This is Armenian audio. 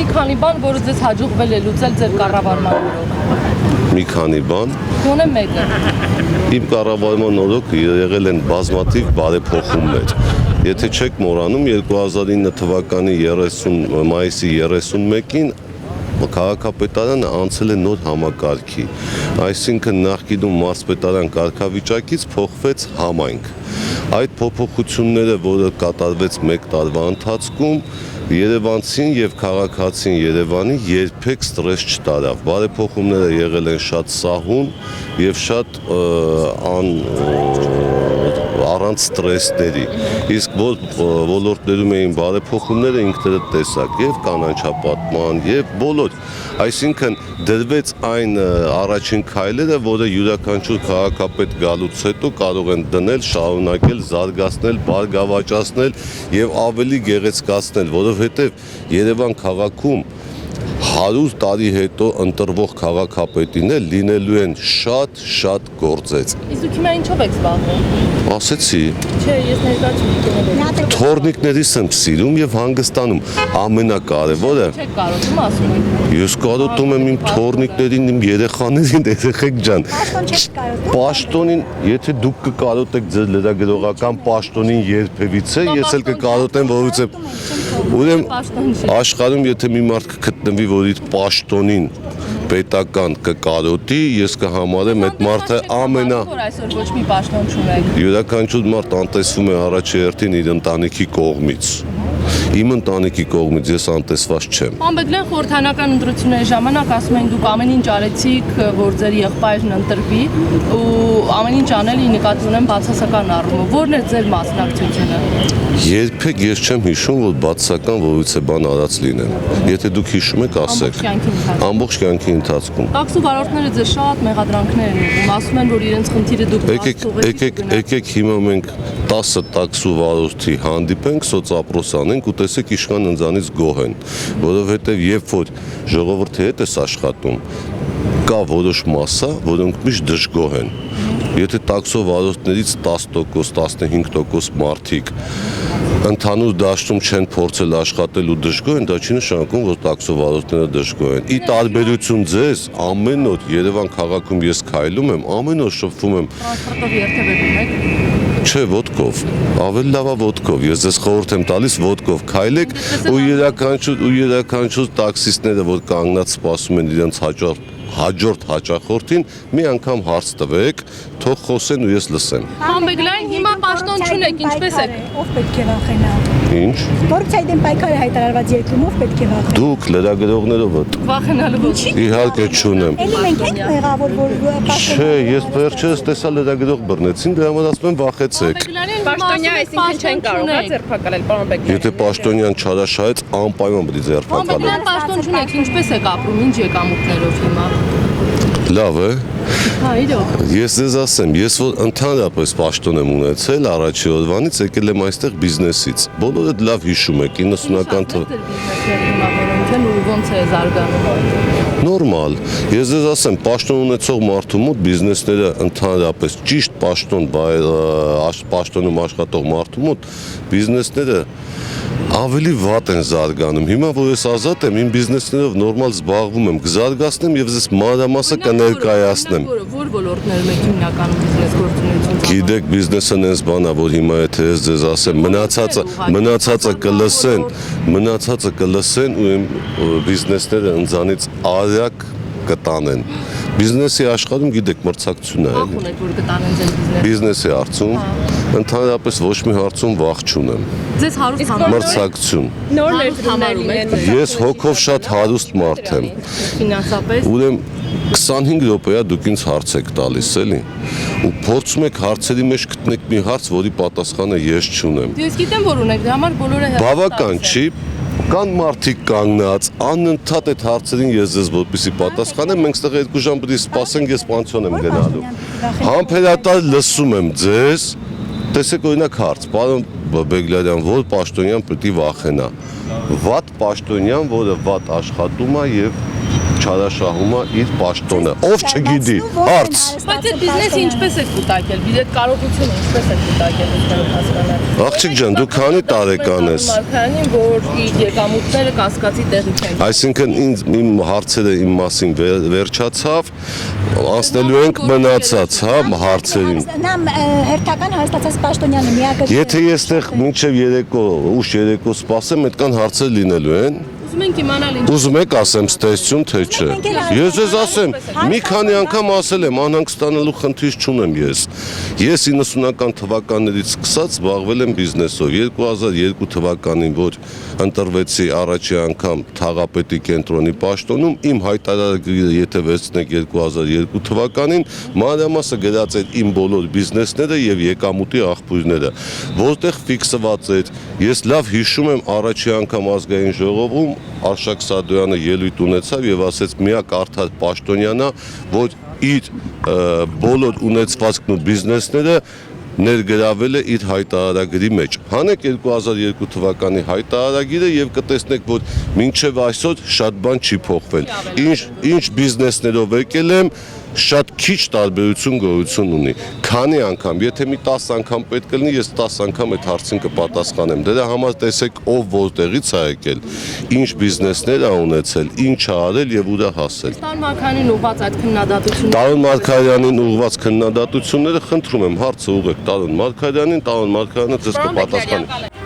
մի քանի բան, որը ձեզ հաջողվել է լուծել ձեր կառավարման օրոք։ Մի քանի բան։ Գոնե մեկը։ Իմ կառավարման օրոք եղել են բազմաթիվ բարեփոխումներ։ Եթե չեք մոռանում 2009 թվականի մայիսի 31-ին քաղաքապետարանը անցել է նոր համակարգի, այսինքն նախկինում մարզպետարան կարգավիճակից փոխվեց համայնք։ Այդ փոփոխությունները, որը կատարվեց 1 տարվա ընթացքում, երևանցին եւ քաղաքացին Երևանի երբեք ստրես չտարավ։ Բարեփոխումները եղել են շատ սահուն եւ շատ առանց ստրեսների։ Իսկ ոլորտներում էին բարեփոխումները ինքներդ տեսակ եւ կանաչապատման եւ բոլոր, այսինքն դրվեց այն առաջին քայլերը, որը յուրաքանչյուր քաղաքապետ գալուց հետո կարող են դնել, շարունակել, զարգացնել, բարգավաճացնել եւ ավելի գեղեցկացնել, որովհետեւ Երևան քաղաքում 100 տարի հետո ընտրվող քաղաքապետին լինելու են շատ գործեր։ Իսկ դուք հիմա ինչով եք զբաղվում։ Ասեցի։ Չէ, ես ներկայացում Թորնիկներիս եմ սիրում եւ հանգստանում։ Ամենակարևորը չեք կարոտում, ասում եք։ Ես կարոտում եմ իմ թորնիկներին, իմ երեխաներին, երեխեք ջան։ Պաշտոնին, եթե դուք կկարոտեք ձեր լրագրողական պաշտոնին երբևիցե, ես էլ կկարոտեմ, որովհետեւ ուրեմն աշխարհում եթե մի մարդ կգտնվի, որ իր պաշտոնին պետական կկարոտի, ես կհամարեմ այդ մարդը որ այսօր ոչ մի պաշտոն չունեք։ Յուրաքանչյուր մարդ անտեսվում է առաջի հերթին իր ընտանիքի կողմից։ Իմ ընտանիքի կողմից ես անտեսված չեմ։ Պարոն Բեգլյան, խորհրդանական ընտրությունների ժամանակ ասում են դուք ամեն ինչ արեցիք, որ ձեր եղբայրն ընտրվի ու ամեն ինչ անելի նկատի ունեմ բացասական առումով։ Որն է ձեր մասնակցությունը։ Երբեք ես չեմ հիշում, որ բացասական որևիցե բան արած լինեմ։ Եթե դուք հիշում եք, ասեք։ Ամբողջ կյանքի ընթացքում։ Տաքսու վարորդները ձեզ շատ մեղադրանքներ են ուղղում, ասում են, որ իրենց խնդիրը դուք Եկեք հիմա մենք 10 տաքսու վարորդի հանդիպենք, սոցապրոս անենք ու տեսեք իշխան ընձանից գոհ են, որովհետև երբ որ ժողովրդի հետ ես աշխատում, կա որոշ մասսա, որոնք միշտ դժգոհ են։ Եթե տաքսո վարորդներից 10%, 15% մարդիկ ընդհանուր դաշտում չեն փորձել աշխատել ու դժգոհ են, դա չի նշանակում, որ տաքսո վարորդները դժգոհ են։ Ի տարբերություն ձեզ, ամեն օր Երևան քաղաքում ես քայլում եմ, ամեն օր շփվում եմ։ Տրանսպորտով երթևեկում եք։ Չէ, ոտքով, ավելի լավ է ոտքով, ես ձեզ խորհուրդ եմ տալիս ոտքով քայլեք ու յուրաքանչյուր տաքսիստները, որ կանգնած սպասում են իրենց հաջորդ հաճախորդին, մի անգամ հարց տվեք, թող խոսեն ու ես լսեմ։ Պարոն Բեգլյան, հիմա պաշտոն չունեք, ինչպես եք։ Ով պետք է վախենա։ Ինչ։ Կոռուպցիայի դեմ պայքարը հայտարարված երկրում ով պետք է վախենա։ Դուք լրագրողներով եք։ Վախենալու ոչ։ Իհարկե չունեմ։ Էլի մենք ենք մեղավոր, որ Չէ, ես վերջերս տեսա լրագրող բռնեցին, դրա համար ասում եմ վախեցեք։ Պաշտոնյա, այսինքն չեն կարող ձերբակալել, պարոն Բեգլյան։ Եթե պաշտոնյան չարաշահեց, անպայման պետք է ձերբակալել։ Պարոն պաշտոն չունեք, ինչպես եք ապրում, ինչ եկամուտներով հիմա։ Լավ է։ Հա, իրոք։ Ես ձեզ ասեմ, ես որ ընդհանրապես պաշտոն եմ ունեցել, առաջի օրվանից եկել եմ այստեղ բիզնեսից։ Բոլորդ լավ հիշում եք 90-ական ոնց է զարգանում։ Նորմալ։ Ես ձեզ ասեմ, պաշտոն ունեցող մարդու մոտ բիզնեսները ընդհանրապես ճիշտ պաշտոնում աշխատող մարդու մոտ բիզնեսները ավելի վատ են զարգանում։ Հիմա որ ես ազատ եմ, իմ բիզնեսներով նորմալ զբաղվում եմ, կզարգացնեմ եւ ես մանրամասը կներկայացնեմ։ Որ ոլորտներում եք հիմնականում բիզնես գործունեություն։ Գիտեք, բիզնեսը նենց բան է, որ հիմա եթե ես ձեզ ասեմ, մնացածը կլսեն ու իմ բիզնեսները ընձանից արագ կտանեն։ Բիզնեսի աշխարհում գիտեք մրցակցություն է, Վախ ունեք, որ կտանեն ձեր բիզնեսը։ Բիզնեսի հարցում ընդհանրապես ոչ մի հարցում վախ չունեմ։ Ձեզ հարուստ Մրցակցություն։ Նոր ներդրումներ լինեն։ Ես հոգով շատ հարուստ մարդ եմ։ ֆինանսապես։ Ուրեմն 25 րոպեա դուք ինձ հարց եք տալիս, էլի։ Ու փորձում եք հարցերի մեջ գտնեք մի հարց, որի պատասխանը ես չունեմ։ Ես գիտեմ, որ ունեք, դրա համար բոլորը Բավական չի։ Կան մարդիկ կանգնած, անընդհատ այդ հարցերին ես ձեզ որպեսզի պատասխանեմ, մենք ստեղ 2 ժամ պետք է սպասենք, ես պանցիոն եմ գնալու։ Համբերատար լսում եմ ձեզ, տեսեք օրինակ հարց, պարոն Բեգլյան, որ պաշտոնյան պետք է վախենա։ Վատ պաշտոնյան, որը վատ աշխատում է եւ չարաշահում է իր պաշտոնը։ Ով չգիտի, հարց։ Բայց այդ բիզնեսը ինչպես է կուտակել, այդ կարողությունը ինչպես է կուտակել, ուսման հասկանալ։ Աղջիկ ջան, դու քանի տարեկան ես։ Մարգարյանին, որ իր եկամուտները կասկածի տեղից են։ Այսինքն իմ հարցերը իմ մասին վերջացավ, անցնելու ենք մնացած, հա, հարցերին։ Նա հերթական հաստատած պաշտոնյանը միակ։ Եթե ես այդտեղ մինչև ուշ երեկո սպասեմ, այդքան հարցեր լինելու են։ Ուզում ենք իմանալ ինչ։ Ուզում եք ասեմ ստեսություն, թե չէ։ Ես ես ասեմ, մի քանի անգամ ասել եմ, անհանգստանալու խնդիր չունեմ ես։ Ես 90-ական թվականներից սկսած զբաղվել եմ բիզնեսով։ 2002 թվականին, որ ընտրվեցի առաջի անգամ Թաղապետի կենտրոնի պաշտոնում, իմ հայտարարագիրը եթե վերցնեք 2002 թվականին, մանրամասը գրած էր իմ բոլոր բիզնեսները եւ եկամուտի աղբյուրները, որտեղ ֆիքսված էր։ Ես լավ հիշում եմ առաջի անգամ ազգային ժողովում Արշակ Սադոյանը ելույթ ունեցավ եւ ասեց միակ արդար պաշտոնյանա, որ իր բոլոր ունեցվածքն ու բիզնեսները ներգրավել է իր հայտարարագրի մեջ։ Հանեք 2002 թվականի հայտարարագիրը եւ կտեսնեք, որ մինչեւ այսօր շատ բան չի փոխվել։ Ինչ բիզնեսներով եկել եմ, շատ քիչ տարբերություն գոյություն ունի։ Քանի անգամ, եթե մի 10 անգամ պետք է լինի, ես 10 անգամ այդ հարցին կպատասխանեմ։ Դրա համար տեսեք ով որտեղից է եկել, ինչ բիզնեսներ է ունեցել, ինչ է արել եւ ուր է հասել։ Տարոն Մարգարյանին ուղղված այդ քննադատությունները։ Տարոն Մարգարյանին ուղղված քննադատությունները խնդրում եմ հարցը ուղղեք Տարոն Մարգարյանին, Տարոն Մարգարյանը ձեզ կպատասխանի։